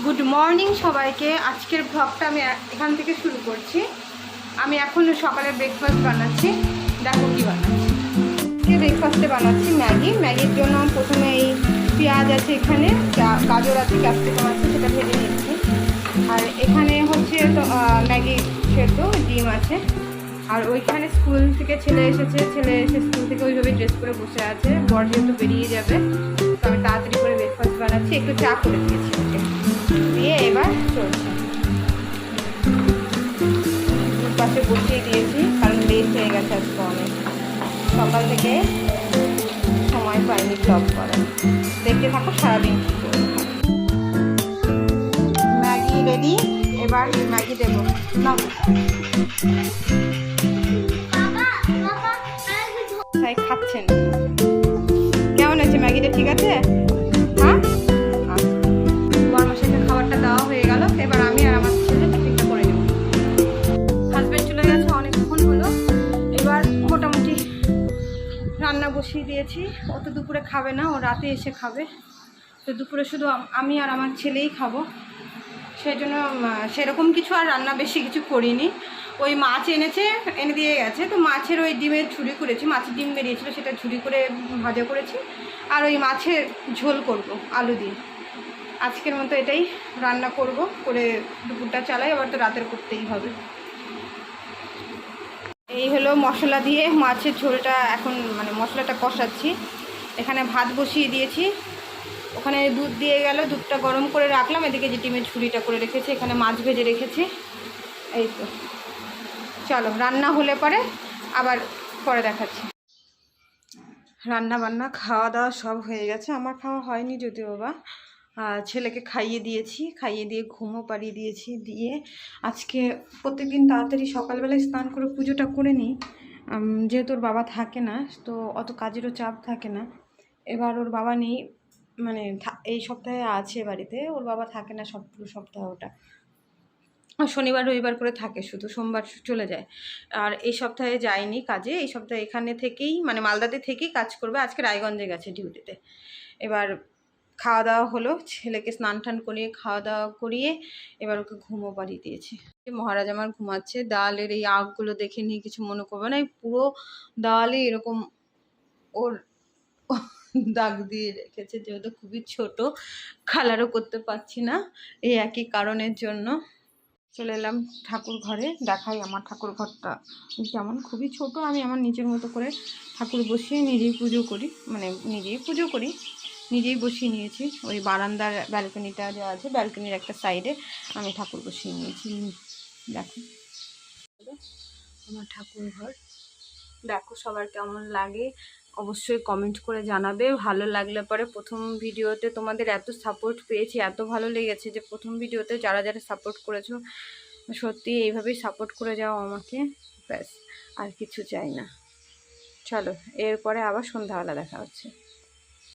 Good morning সবাইকে। আজকের ব্লগটা আমি এখান থেকে শুরু করছি। আমি এখন সকালে ব্রেকফাস্ট বানাচ্ছি। দেখো কি বানাচ্ছি। ব্রেকফাস্টে বানাচ্ছি ম্যাগির জন্য প্রথমে এই পেঁয়াজ আছে, এখানে গাজর আছে, ক্যাপসিকাম আছে, সেটা ভেজে নিচ্ছি। আর এখানে হচ্ছে তো ম্যাগি সেদ্ধ, ডিম আছে। আর ওইখানে স্কুল থেকে ছেলে এসে স্কুল থেকে ওইভাবে ড্রেস করে বসে আছে। বর যেহেতু বেরিয়ে যাবে, তো আমি তাড়াতাড়ি করে ব্রেকফাস্ট বানাচ্ছি। একটু চা করে দিয়েছি ওকে, দিয়ে এবার চলছে। পাশে বসিয়ে দিয়েছি কারণ লেট হয়ে গেছে আজকে অনেক। সকাল থেকে সময় পাইনি ব্লগ করার। দেখতে থাকো সারাদিন কী করবো। ম্যাগি রেডি, এবার ম্যাগি দেবো না। তাই খাচ্ছেন। কেমন আছে ম্যাগিটা? ঠিক আছে? হ্যাঁ, বরমশাইকে খাবারটা দেওয়া হয়ে গেল। এবার আমি আর আমার ছেলে টিফিনটা করে নেব। হাজব্যান্ড চলে গেছে অনেকক্ষণ হলো। এবার মোটামুটি রান্না বসিয়ে দিয়েছি। ও তো দুপুরে খাবে না, ও রাতে এসে খাবে। তো দুপুরে শুধু আমি আর আমার ছেলেই খাবো। সেই জন্য সেরকম কিছু আর রান্না বেশি কিছু করিনি। ওই মাছ এনে দিয়ে গেছে, তো মাছের ওই ডিমের ঝুড়ি করেছি। মাছের ডিম বেরিয়েছিল, সেটা ঝুড়ি করে ভাজা করেছি। আর ওই মাছের ঝোল করব আলু দিয়ে। আজকের মতো এটাই রান্না করব, করে দুপুরটা চালাই। আবার তো রাতের করতেই হবে। এই হলো মশলা দিয়ে মাছের ঝোলটা। এখন মশলাটা কষাচ্ছি। এখানে ভাত বসিয়ে দিয়েছি, ওখানে দুধ দিয়ে গেল, দুধটা গরম করে রাখলাম। এদিকে যে ডিমের ঝুড়িটা করে রেখেছি, এখানে মাছ ভেজে রেখেছি। এই তো, চলো রান্না হলে পরে আবার পরে দেখাচ্ছি। রান্না বান্না খাওয়া দাওয়া সব হয়ে গেছে। আমার খাওয়া হয়নি যদিও বা। ছেলেকে খাইয়ে দিয়েছি, খাইয়ে দিয়ে ঘুমও পাড়িয়ে দিয়েছি। দিয়ে আজকে প্রত্যেকদিন তাড়াতাড়ি সকালবেলায় স্নান করে পুজোটা করে নিই, যেহেতু ওর বাবা থাকে না, তো অত কাজেরও চাপ থাকে না। এবার ওর বাবা নেই, এই সপ্তাহে আছে বাড়িতে। ওর বাবা থাকে না পুরো সপ্তাহটা, শনিবার রবিবার করে থাকে, শুধু সোমবার চলে যায়। আর এই সপ্তাহে যায়নি কাজে। এই সপ্তাহে এখানে থেকেই মালদাতে থেকেই কাজ করবে। আজকে রায়গঞ্জে গেছে ডিউটিতে। এবার খাওয়া দাওয়া হলো, ছেলেকে স্নান টান করিয়ে খাওয়া দাওয়া করিয়ে এবার ওকে ঘুমও পাড়িয়ে দিয়েছি। মহারাজ আমার ঘুমাচ্ছে। দেওয়ালের এই আগগুলো দেখে নিয়ে কিছু মনে করবে না, এই পুরো দেওয়ালে এরকম ওর দাগ দিয়ে রেখেছে, যেহেতু খুবই ছোট, কালারও করতে পারছি না, এই একই কারণের জন্য। চলে এলাম ঠাকুর ঘরে। দেখাই আমার ঠাকুর ঘরটা যেমন, খুবই ছোট। আমি আমার নিজের মতো করে ঠাকুর বসিয়ে নিজেই পুজো করি, নিজেই বসিয়ে নিয়েছি। ওই বারান্দার ব্যালকনিটা যা আছে, ব্যালকনির একটা সাইডে আমি ঠাকুর বসিয়ে নিয়েছি। দেখো আমার ঠাকুর ঘর। দেখো সবার কেমন লাগে অবশ্যই কমেন্ট করে জানাবে। ভালো লাগলে পরে, প্রথম ভিডিওতে তোমাদের এত সাপোর্ট পেয়েছি, এত ভালো লেগেছে যে প্রথম ভিডিওতে যারা যারা সাপোর্ট করেছো, সত্যি এইভাবেই সাপোর্ট করে যাও আমাকে, ব্যাস আর কিছু চাই না। চলো এরপরে আবার সন্ধ্যাবেলা দেখা হচ্ছে।